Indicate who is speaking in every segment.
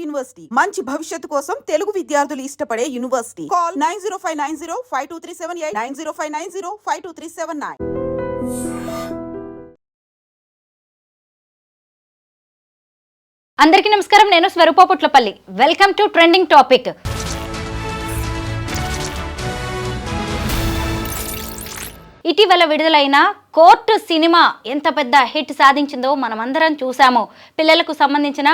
Speaker 1: University మంచి భవిష్యత్తు కోసం తెలుగు విద్యార్థులు ఇష్టపడే యూనివర్సిటీ. కాల్ 9059052378 9059052379.
Speaker 2: అందరికీ నమస్కారం. నేను Swaroopa Putlapalli. Welcome to trending topic. ఇటీవల విడుదలైన కోర్టు సినిమా ఎంత పెద్ద హిట్ సాధించిందో మనమందరం చూసాము. పిల్లలకు సంబంధించిన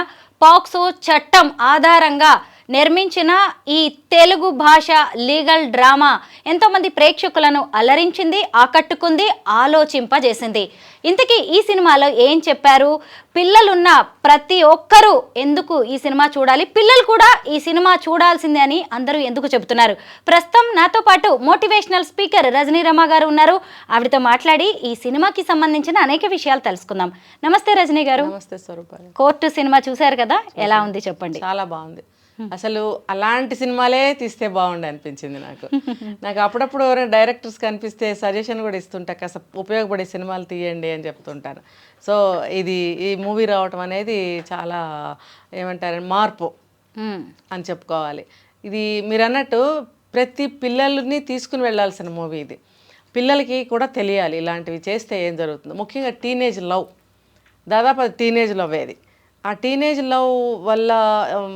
Speaker 2: పాక్సో చట్టం ఆధారంగా నిర్మించిన ఈ తెలుగు భాష లీగల్ డ్రామా ఎంతోమంది ప్రేక్షకులను అలరించింది, ఆకట్టుకుంది, ఆలోచింపజేసింది. ఇంతకీ ఈ సినిమాలో ఏం చెప్పారు? పిల్లలున్న ప్రతి ఒక్కరూ ఎందుకు ఈ సినిమా చూడాలి, పిల్లలు కూడా ఈ సినిమా చూడాల్సిందే అని అందరూ ఎందుకు చెబుతున్నారు? ప్రస్తుతం నాతో పాటు మోటివేషనల్ స్పీకర్ రజనీ రమ గారు ఉన్నారు. ఆవిడతో మాట్లాడి ఈ సినిమాకి సంబంధించిన అనేక విషయాలు తెలుసుకుందాం. నమస్తే రజనీ గారు.
Speaker 3: నమస్తే స్వరూప.
Speaker 2: కోర్టు సినిమా చూశారు కదా, ఎలా ఉంది చెప్పండి?
Speaker 3: చాలా బాగుంది. అసలు అలాంటి సినిమాలే తీస్తే బాగుండు అనిపించింది నాకు అప్పుడప్పుడు ఎవరైనా డైరెక్టర్స్ కనిపిస్తే సజెషన్ కూడా ఇస్తుంటా, కాస్త ఉపయోగపడే సినిమాలు తీయండి అని చెప్తుంటాను. సో ఈ మూవీ రావటం అనేది చాలా ఏమంటారు మార్పు అని చెప్పుకోవాలి. ఇది మీరు అన్నట్టు ప్రతి పిల్లల్ని తీసుకుని వెళ్ళాల్సిన మూవీ ఇది. పిల్లలకి కూడా తెలియాలి ఇలాంటివి చేస్తే ఏం జరుగుతుందో. ముఖ్యంగా టీనేజ్ లవ్, దాదాపు అది టీనేజ్ లవ్. అది ఆ టీనేజ్ లవ్ వల్ల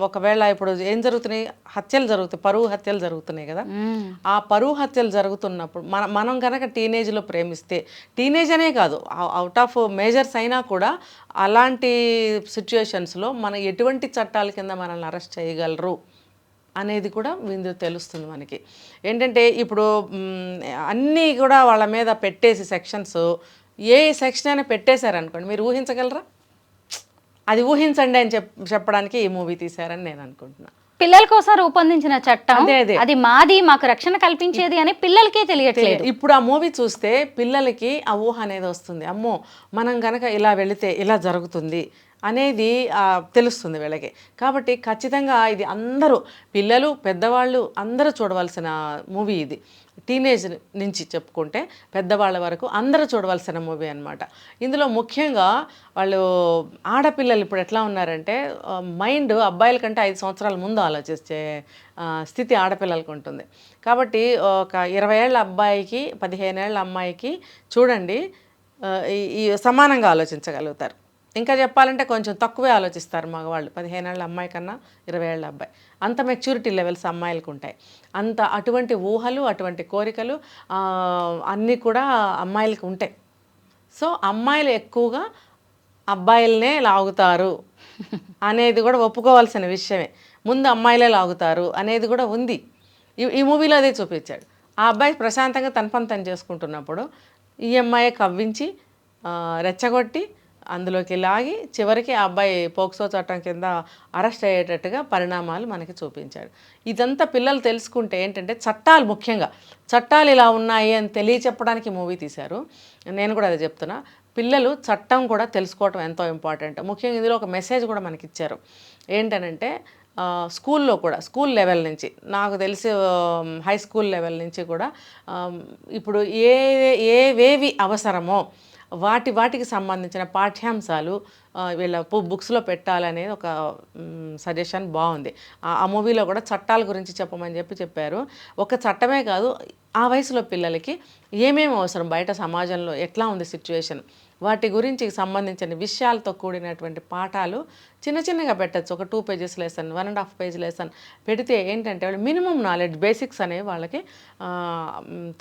Speaker 3: ఒకవేళ ఇప్పుడు ఏం జరుగుతున్నాయి, హత్యలు జరుగుతాయి, పరువు హత్యలు జరుగుతున్నాయి కదా. ఆ పరువు హత్యలు జరుగుతున్నప్పుడు మనం కనుక టీనేజ్లో ప్రేమిస్తే, టీనేజ్ అనే కాదు, అవుట్ ఆఫ్ మేజర్స్ అయినా కూడా అలాంటి సిచ్యుయేషన్స్లో మన ఎటువంటి చట్టాల కింద మనల్ని అరెస్ట్ చేయగలరు అనేది కూడా వీళ్ళు తెలుస్తుంది మనకి. ఏంటంటే ఇప్పుడు అన్నీ కూడా వాళ్ళ మీద పెట్టేసి సెక్షన్స్, ఏ సెక్షన్ అయినా పెట్టేశారనుకోండి, మీరు ఊహించగలరా? అది ఊహించండి అని చెప్పడానికి ఈ మూవీ తీశారని నేను అనుకుంటున్నా.
Speaker 2: పిల్లల కోసం రూపొందించిన చట్టం అది మాది, మాకు రక్షణ కల్పించేది అని పిల్లలకే తెలియట్లేదు.
Speaker 3: ఇప్పుడు ఆ మూవీ చూస్తే పిల్లలకి ఆ ఊహ అనేది వస్తుంది. అమ్మో, మనం కనుక ఇలా వెళితే ఇలా జరుగుతుంది అనేది తెలుస్తుంది వీళ్ళకి. కాబట్టి ఖచ్చితంగా ఇది అందరూ, పిల్లలు పెద్దవాళ్ళు అందరూ చూడవలసిన మూవీ ఇది. టీనేజ్ నుంచి చెప్పుకుంటే పెద్దవాళ్ళ వరకు అందరూ చూడవలసిన మూవీ అనమాట. ఇందులో ముఖ్యంగా వాళ్ళు ఆడపిల్లలు ఇప్పుడు ఎట్లా ఉన్నారంటే, మైండ్ అబ్బాయిల కంటే 5 సంవత్సరాల ముందు ఆలోచించే స్థితి ఆడపిల్లలకు ఉంటుంది. కాబట్టి ఒక 20 ఏళ్ళ అబ్బాయికి 15 ఏళ్ళ అమ్మాయికి చూడండి, ఈ సమానంగా ఆలోచించగలుగుతారు. ఇంకా చెప్పాలంటే కొంచెం తక్కువే ఆలోచిస్తారు మగవాళ్ళు. 15 ఏళ్ళ అమ్మాయి కన్నా 20 ఏళ్ళ అబ్బాయి. అంత మెచ్యూరిటీ లెవెల్స్ అమ్మాయిలకు ఉంటాయి. అటువంటి ఊహలు, అటువంటి కోరికలు అన్నీ కూడా అమ్మాయిలకు ఉంటాయి. సో అమ్మాయిలు ఎక్కువగా అబ్బాయిలనే లాగుతారు అనేది కూడా ఒప్పుకోవాల్సిన విషయమే. ముందు అమ్మాయిలే లాగుతారు అనేది కూడా ఉంది. ఈ మూవీలో అదే చూపించాడు. ఆ అబ్బాయి ప్రశాంతంగా తన పని తను చేసుకుంటున్నప్పుడు ఈ అమ్మాయి కవ్వించి రెచ్చగొట్టి అందులోకి లాగి చివరికి ఆ అబ్బాయి పోక్సో చట్టం కింద అరెస్ట్ అయ్యేటట్టుగా పరిణామాలు మనకి చూపించాడు. ఇదంతా పిల్లలు తెలుసుకుంటే ఏంటంటే, చట్టాలు, ముఖ్యంగా చట్టాలు ఇలా ఉన్నాయి అని తెలియచెప్పడానికి మూవీ తీశారు. నేను కూడా అదే చెప్తున్నా, పిల్లలు చట్టం కూడా తెలుసుకోవటం ఎంతో ఇంపార్టెంట్. ముఖ్యంగా ఇందులో ఒక మెసేజ్ కూడా మనకి ఇచ్చారు. ఏంటనంటే, స్కూల్లో కూడా, స్కూల్ లెవెల్ నుంచి, నాకు తెలిసి హై స్కూల్ లెవెల్ నుంచి కూడా ఇప్పుడు ఏవేవి అవసరమో వాటికి సంబంధించిన పాఠ్యాంశాలు వీళ్ళ బుక్స్లో పెట్టాలనేది ఒక సజెషన్ బాగుంది. ఆ మూవీలో కూడా చట్టాల గురించి చెప్పమని చెప్పారు. ఒక చట్టమే కాదు, ఆ వయసులో పిల్లలకి ఏమేమి అవసరం, బయట సమాజంలో ఎట్లా ఉంది సిచ్యువేషన్, వాటి గురించి సంబంధించిన విషయాలతో కూడినటువంటి పాఠాలు చిన్న చిన్నగా పెట్టచ్చు. ఒక 2 పేజెస్ లెసన్, 1.5 పేజ్ లెసన్ పెడితే ఏంటంటే వాళ్ళు మినిమం నాలెడ్జ్, బేసిక్స్ అనేవి వాళ్ళకి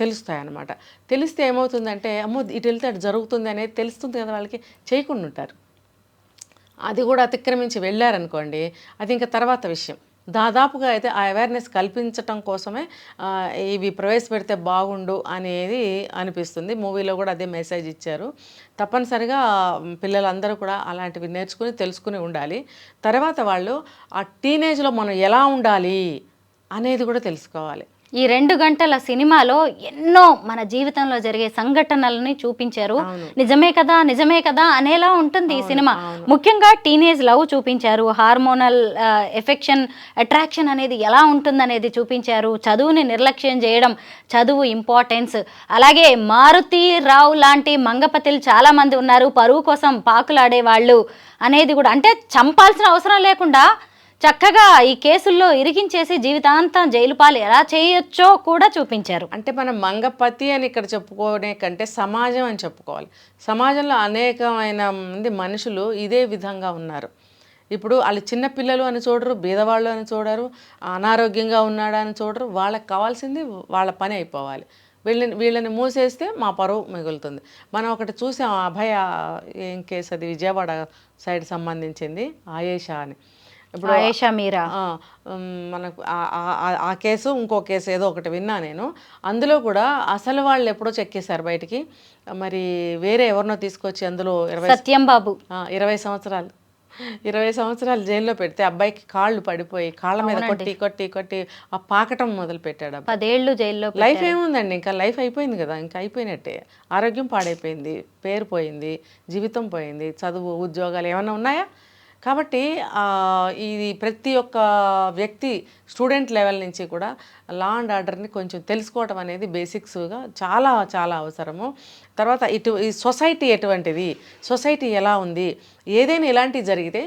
Speaker 3: తెలుస్తాయి అన్నమాట. తెలిస్తే ఏమవుతుందంటే, అమ్మో ఇటు వెళ్తే అటు జరుగుతుంది అనేది తెలుస్తుంది కదా, వాళ్ళకి చేయకుండా ఉంటారు. అది కూడా అతిక్రమించి వెళ్ళారనుకోండి, అది ఇంకా తర్వాత విషయం. దాదాపుగా అయితే ఆ అవేర్నెస్ కల్పించటం కోసమే ఇవి ప్రవేశపెడితే బాగుండు అనేది అనిపిస్తుంది. మూవీలో కూడా అదే మెసేజ్ ఇచ్చారు. తప్పనిసరిగా పిల్లలందరూ కూడా అలాంటివి నేర్చుకుని తెలుసుకుని ఉండాలి. తర్వాత వాళ్ళు ఆ టీనేజ్లో మనం ఎలా ఉండాలి అనేది కూడా తెలుసుకోవాలి.
Speaker 2: ఈ 2 గంటల సినిమాలో ఎన్నో మన జీవితంలో జరిగే సంఘటనలని చూపించారు. నిజమే కదా అనేలా ఉంటుంది ఈ సినిమా. ముఖ్యంగా టీనేజ్ లవ్ చూపించారు, హార్మోనల్ ఎఫెక్షన్, అట్రాక్షన్ అనేది ఎలా ఉంటుందనేది చూపించారు, చదువుని నిర్లక్ష్యం చేయడం, చదువు ఇంపార్టెన్స్. అలాగే మారుతి రావు లాంటి మంగపతిలు చాలామంది ఉన్నారు, పరువు కోసం పాకులాడే వాళ్ళు అనేది కూడా. అంటే చంపాల్సిన అవసరం లేకుండా చక్కగా ఈ కేసుల్లో ఇరికించేసి జీవితాంతం జైలు పాలు ఎలా చేయొచ్చో కూడా చూపించారు.
Speaker 3: అంటే మనం మంగపతి అని ఇక్కడ చెప్పుకోనే కంటే సమాజం అని చెప్పుకోవాలి. సమాజంలో అనేకమైన మంది మనుషులు ఇదే విధంగా ఉన్నారు. ఇప్పుడు వాళ్ళు చిన్నపిల్లలు అని చూడరు, బీదవాళ్ళు అని చూడరు, అనారోగ్యంగా ఉన్నాడా అని చూడరు. వాళ్ళకి కావాల్సింది వాళ్ళ పని అయిపోవాలి. వీళ్ళని మూసేస్తే మా పరువు మిగులుతుంది. మనం ఒకటి చూసాం, అభయ ఏం కేసు అది, విజయవాడ సైడ్ సంబంధించింది, ఆయేషా అని. ఇప్పుడు
Speaker 2: ఆయేషా మీరా
Speaker 3: మనకు ఆ కేసు, ఇంకో కేసు ఏదో ఒకటి విన్నా నేను. అందులో కూడా అసలు వాళ్ళు ఎప్పుడో చెక్కేశారు బయటికి. మరి వేరే ఎవరినో తీసుకొచ్చి అందులో
Speaker 2: సత్యం బాబు
Speaker 3: 20 సంవత్సరాలు జైల్లో పెడితే అబ్బాయికి కాళ్ళు పడిపోయి కాళ్ళ మీద కొట్టి కొట్టి కొట్టి ఆ పాకటం మొదలు పెట్టాడు.
Speaker 2: 10 ఏళ్ళు జైల్లో.
Speaker 3: లైఫ్ ఏముందండి, ఇంకా లైఫ్ అయిపోయింది కదా, ఇంకా అయిపోయినట్టే. ఆరోగ్యం పాడైపోయింది, పేరు పోయింది, జీవితం పోయింది, చదువు ఉద్యోగాలు ఏమైనా ఉన్నాయా? కాబట్టి ఇది ప్రతి ఒక్క వ్యక్తి స్టూడెంట్ లెవెల్ నుంచి కూడా లా అండ్ ఆర్డర్ని కొంచెం తెలుసుకోవడం అనేది బేసిక్స్గా చాలా చాలా అవసరము. తర్వాత ఈ సొసైటీ ఎటువంటిది, సొసైటీ ఎలా ఉంది, ఏదైనా ఇలాంటివి జరిగితే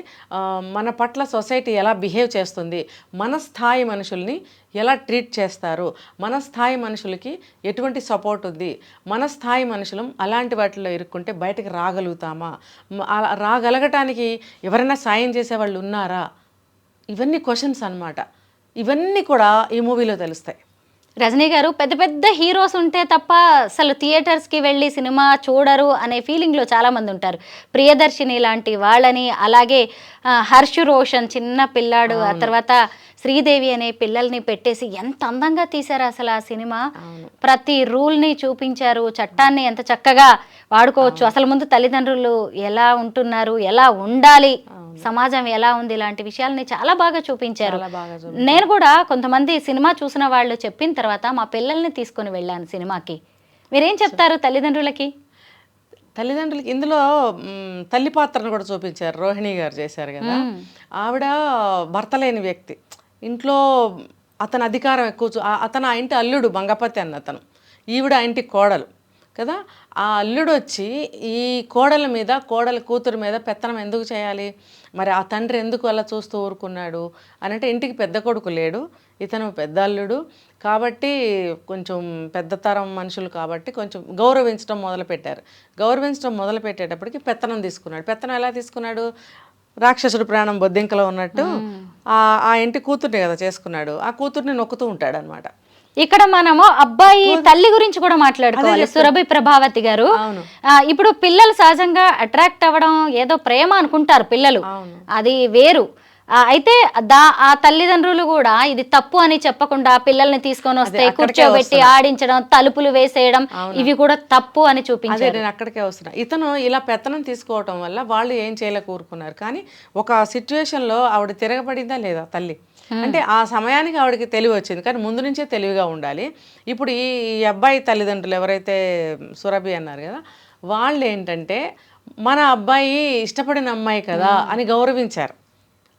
Speaker 3: మన పట్ల సొసైటీ ఎలా బిహేవ్ చేస్తుంది, మన స్థాయి మనుషుల్ని ఎలా ట్రీట్ చేస్తారు, మన స్థాయి మనుషులకి ఎటువంటి సపోర్ట్ ఉంది, మన స్థాయి మనుషులం అలాంటి వాటిలో ఇరుక్కుంటే బయటకు రాగలుగుతామా, రాగలగటానికి ఎవరైనా సాయం చేసేవాళ్ళు ఉన్నారా, ఇవన్నీ క్వశ్చన్స్ అన్నమాట. ఇవన్నీ కూడా ఈ మూవీలో తెలుస్తాయి.
Speaker 2: రజనీ గారు, పెద్ద పెద్ద హీరోస్ ఉంటే తప్ప అసలు థియేటర్స్కి వెళ్ళి సినిమా చూడరు అనే ఫీలింగ్లో చాలామంది ఉంటారు. ప్రియదర్శిని లాంటి వాళ్ళని, అలాగే హర్ష్ రోషన్ చిన్న పిల్లాడు, ఆ తర్వాత శ్రీదేవి అనే పిల్లల్ని పెట్టేసి ఎంత అందంగా తీశారు అసలు ఆ సినిమా. ప్రతి రూల్ని చూపించారు, చట్టాన్ని ఎంత చక్కగా వాడుకోవచ్చు, అసలు ముందు తల్లిదండ్రులు ఎలా ఉంటున్నారు, ఎలా ఉండాలి, సమాజం ఎలా ఉంది, ఇలాంటి విషయాల్ని చాలా బాగా చూపించారు. నేను కూడా కొంతమంది సినిమా చూసిన వాళ్ళు చెప్పిన తర్వాత మా పిల్లల్ని తీసుకొని వెళ్ళాను సినిమాకి. మీరేం చెప్తారు తల్లిదండ్రులకి?
Speaker 3: ఇందులో తల్లి పాత్రను కూడా చూపించారు, రోహిణి గారు చేశారు కదా. ఆవిడ భర్త లేని వ్యక్తి, ఇంట్లో అతను అధికారం ఎక్కువ, అతను ఆ ఇంటి అల్లుడు మంగపతి అన్న అతను, ఈవిడ ఆ ఇంటి కోడలు కదా. ఆ అల్లుడు వచ్చి ఈ కోడల మీద, కోడల కూతురు మీద పెత్తనం ఎందుకు చేయాలి, మరి ఆ తండ్రి ఎందుకు అలా చూస్తూ ఊరుకున్నాడు అని అంటే, ఇంటికి పెద్ద కొడుకు లేడు, ఇతను పెద్ద అల్లుడు కాబట్టి కొంచెం పెద్ద తరం మనుషులు కాబట్టి కొంచెం గౌరవించడం మొదలుపెట్టారు. గౌరవించడం మొదలుపెట్టేటప్పటికి పెత్తనం తీసుకున్నాడు. పెత్తనం ఎలా తీసుకున్నాడు, రాక్షసుడు ప్రాణం బొద్దింకలో ఉన్నట్టు ఆ ఇంటి కూతుర్ని కదా చేసుకున్నాడు, ఆ కూతుర్ని నొక్కుతూ ఉంటాడు అనమాట.
Speaker 2: ఇక్కడ మనము అబ్బాయి తల్లి గురించి కూడా మాట్లాడుకోవాలి. సురభి ప్రభావతి గారు, ఇప్పుడు పిల్లలు సహజంగా అట్రాక్ట్ అవ్వడం ఏదో ప్రేమ అనుకుంటారు పిల్లలు, అది వేరు. అయితే ఆ తల్లిదండ్రులు కూడా ఇది తప్పు అని చెప్పకుండా పిల్లల్ని తీసుకొని వస్తే కూర్చోబెట్టి ఆడించడం, తలుపులు వేసేయడం, ఇవి కూడా తప్పు అని చూపించారు.
Speaker 3: నేను అక్కడికే వస్తున్నా. ఇతను ఇలా పెత్తనం తీసుకోవటం వల్ల వాళ్ళు ఏం చేయలేక ఊరుకున్నారు. కానీ ఒక సిచ్యువేషన్లో ఆవిడ తిరగబడిందా లేదా తల్లి అంటే, ఆ సమయానికి ఆవిడకి తెలివి వచ్చింది. కానీ ముందు నుంచే తెలివిగా ఉండాలి. ఇప్పుడు ఈ అబ్బాయి తల్లిదండ్రులు ఎవరైతే సురభి అన్నారు కదా, వాళ్ళు ఏంటంటే మన అబ్బాయి ఇష్టపడిన అమ్మాయి కదా అని గౌరవించారు,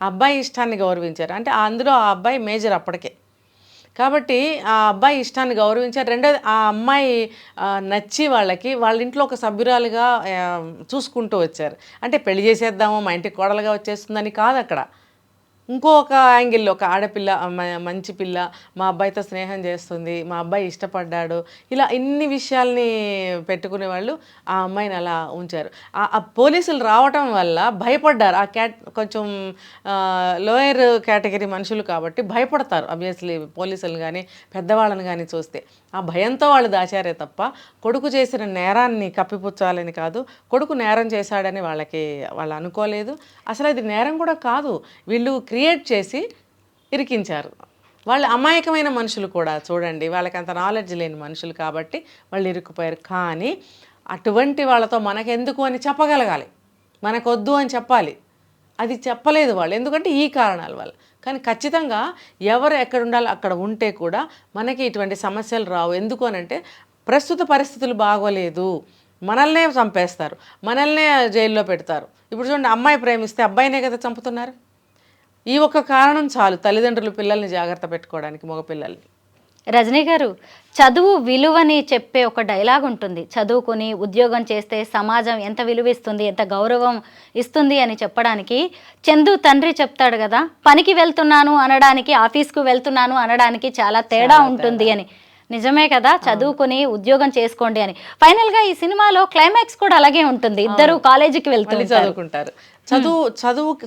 Speaker 3: అబ్బాయి ఇష్టాన్ని గౌరవించారు. అంటే అందులో ఆ అబ్బాయి మేజర్ అప్పటికే, కాబట్టి ఆ అబ్బాయి ఇష్టాన్ని గౌరవించారు. రెండోది ఆ అమ్మాయి నచ్చి వాళ్ళ ఇంట్లో ఒక సభ్యురాలుగా చూసుకుంటూ వచ్చారు. అంటే పెళ్లి చేసేద్దాము, మా ఇంటికి కోడలుగా వచ్చేస్తుందని కాదు అక్కడ. ఇంకొక యాంగిల్లో ఒక ఆడపిల్ల, మంచి పిల్ల, మా అబ్బాయితో స్నేహం చేస్తుంది, మా అబ్బాయి ఇష్టపడ్డాడు, ఇలా ఇన్ని విషయాల్ని పెట్టుకునే వాళ్ళు ఆ అమ్మాయిని అలా ఉంచారు. ఆ పోలీసులు రావటం వల్ల భయపడ్డారు. కొంచెం లోయర్ కేటగిరీ మనుషులు కాబట్టి భయపడతారు ఆబ్వియస్లీ పోలీసులు కానీ పెద్దవాళ్ళని కానీ చూస్తే. ఆ భయంతో వాళ్ళు దాచారే తప్ప కొడుకు చేసిన నేరాన్ని కప్పిపుచ్చాలని కాదు, కొడుకు నేరం చేశాడని వాళ్ళు అనుకోలేదు. అసలు అది నేరం కూడా కాదు, వీళ్ళు క్రియేట్ చేసి ఇరికించారు. వాళ్ళు అమాయకమైన మనుషులు కూడా చూడండి, వాళ్ళకి అంత నాలెడ్జ్ లేని మనుషులు కాబట్టి వాళ్ళు ఇరుక్కుపోయారు. కానీ అటువంటి వాళ్ళతో మనకెందుకు అని చెప్పగలగాలి, మనకొద్దు అని చెప్పాలి. అది చెప్పలేదు వాళ్ళు, ఎందుకంటే ఈ కారణాల వల్ల. కానీ ఖచ్చితంగా ఎవరు ఎక్కడ ఉండాలో అక్కడ ఉంటే కూడా మనకి ఇటువంటి సమస్యలు రావు. ఎందుకు అనంటే ప్రస్తుత పరిస్థితులు బాగోలేదు, మనల్నే చంపేస్తారు, మనల్నే జైల్లో పెడతారు. ఇప్పుడు చూడండి, అమ్మాయి ప్రేమిస్తే అబ్బాయినే కదా చంపుతున్నారు. ఈ ఒక్క కారణం చాలు తల్లిదండ్రులు పిల్లల్ని జాగ్రత్త పెట్టుకోవడానికి, మగపిల్లల్ని.
Speaker 2: రజనీ గారు, చదువు విలువని చెప్పే ఒక డైలాగ్ ఉంటుంది. చదువుకొని ఉద్యోగం చేస్తే సమాజం ఎంత విలువ ఇస్తుంది, ఎంత గౌరవం ఇస్తుంది అని చెప్పడానికి చందు తండ్రి చెప్తాడు కదా, పనికి వెళ్తున్నాను అనడానికి, ఆఫీస్కు వెళ్తున్నాను అనడానికి చాలా తేడా ఉంటుంది అని. నిజమే కదా, చదువుకుని ఉద్యోగం చేసుకోండి అని. ఫైనల్ గా ఈ సినిమాలో క్లైమాక్స్ కూడా అలాగే ఉంటుంది, ఇద్దరు కాలేజీకి
Speaker 3: చదువుకుంటారు.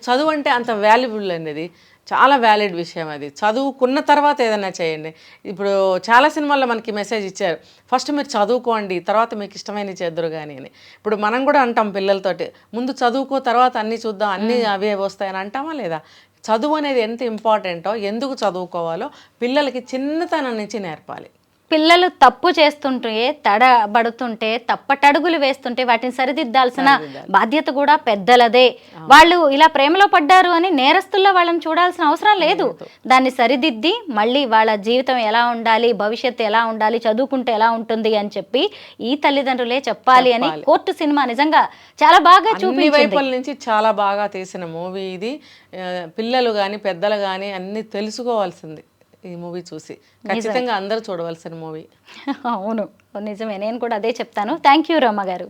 Speaker 3: చదువు అంటే అంత వాల్యుబుల్ అనేది, చాలా వ్యాలిడ్ విషయం అది. చదువుకున్న తర్వాత ఏదైనా చేయండి. ఇప్పుడు చాలా సినిమాల్లో మనకి మెసేజ్ ఇచ్చారు, ఫస్ట్ మీరు చదువుకోండి, తర్వాత మీకు ఇష్టమైనవి చేద్దరు కానీ అని. ఇప్పుడు మనం కూడా అంటాం పిల్లలతోటి, ముందు చదువుకో తర్వాత అన్నీ చూద్దాం, అన్నీ అవే వస్తాయని అంటామా లేదా? చదువు అనేది ఎంత ఇంపార్టెంటో, ఎందుకు చదువుకోవాలో పిల్లలకి చిన్నతనం నుంచి నేర్పాలి.
Speaker 2: పిల్లలు తప్పు చేస్తుంటే, తడబడుతుంటే, తప్పటడుగులు వేస్తుంటే వాటిని సరిదిద్దాల్సిన బాధ్యత కూడా పెద్దలదే. వాళ్ళు ఇలా ప్రేమలో పడ్డారు అని నేరస్తుల్లో వాళ్ళని చూడాల్సిన అవసరం లేదు. దాన్ని సరిదిద్ది మళ్ళీ వాళ్ళ జీవితం ఎలా ఉండాలి, భవిష్యత్తు ఎలా ఉండాలి, చదువుకుంటే ఎలా ఉంటుంది అని చెప్పి ఈ తల్లిదండ్రులే చెప్పాలి అని కోర్టు సినిమా నిజంగా చాలా బాగా చూపించింది.
Speaker 3: వైపుల నుంచి చాలా బాగా తీసిన మూవీ ఇది. పిల్లలు కానీ పెద్దలు కానీ అన్ని తెలుసుకోవాల్సింది ఈ మూవీ చూసి. ఖచ్చితంగా అందరూ చూడవలసిన మూవీ.
Speaker 2: అవును, నిజమే, నేను కూడా అదే చెప్తాను. థ్యాంక్ యూ రమ్మ గారు.